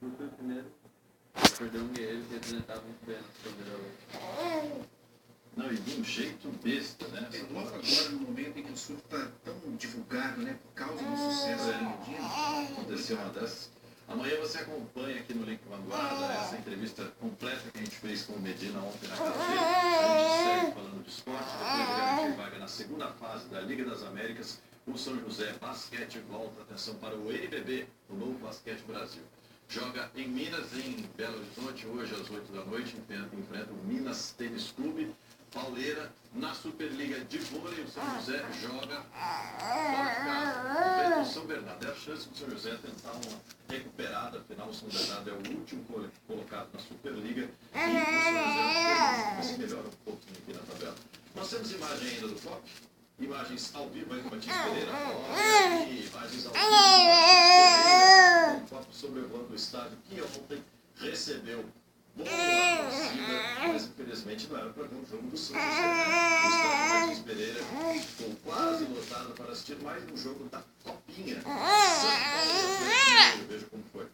Não foi o primeiro. Perdeu um guerreiro que representava muito bem a nossa bandeira hoje. Não, e de um jeito besta, né? Logo agora, no momento em que o surto está tão divulgado, né? Por causa do sucesso da Medina. Aconteceu uma dessas. Amanhã você acompanha aqui no Link Vanguarda essa entrevista completa que a gente fez com o Medina ontem na casa dele. A gente segue falando de esporte, depois de garantir vaga na segunda fase da Liga das Américas. O São José Basquete volta atenção para o NBB, o Novo Basquete Brasil. Joga em Minas, em Belo Horizonte, hoje às 8 da noite, enfrenta o Minas Tênis Clube. Pauleira, na Superliga de Vôlei, o São José joga fora de casa, enfrenta o São Bernardo. É a chance do São José tentar uma recuperada, afinal o São Bernardo é o último colocado na Superliga e o São José se melhora um pouquinho aqui na tabela. Nós temos imagem ainda do FOC, imagens ao vivo aí do Matias Pereira, olha aqui, imagens ao vivo do Matias Pereira, o FOC sobrevoando o estádio que ontem recebeu boa torcida, mas infelizmente não era para ver um jogo do São José. O estádio Matias Pereira ficou quase lotado para assistir mais um jogo da Copinha. São Paulo, veja como foi.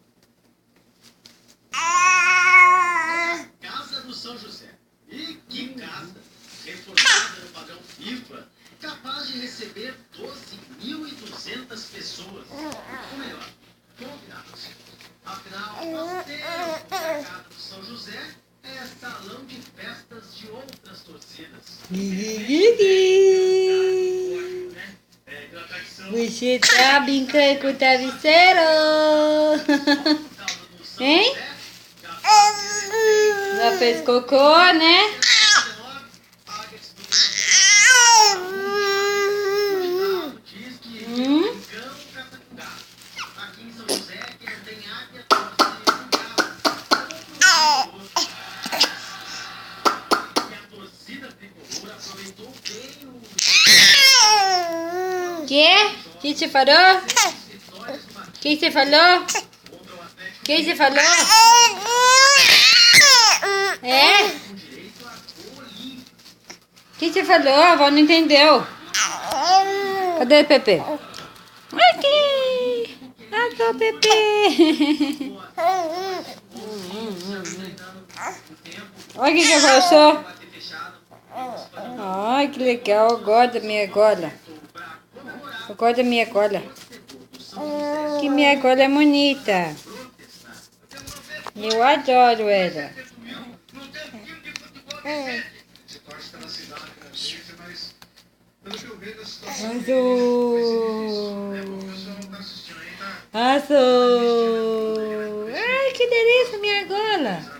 Casa do São José. E que casa! Reformada no padrão FIFA, capaz de receber 12.200 pessoas. Ou melhor, convidados. Afinal, nós temos que a casa do São José é salão de festas de outras torcidas. Você tá brincando com o travesseiro? Hein? Já fez cocô, né? Que você falou? Que você falou? Que você falou? É? Que você falou? A avó não entendeu. Cadê o Pepe? Aqui! Cadê o Pepe? Olha o que eu faço. Ai, que legal. Eu gosto da minha gola. Eu gosto da minha gola. Que minha gola é bonita. Eu adoro ela. Azul. Azul. Ai, que delícia minha gola.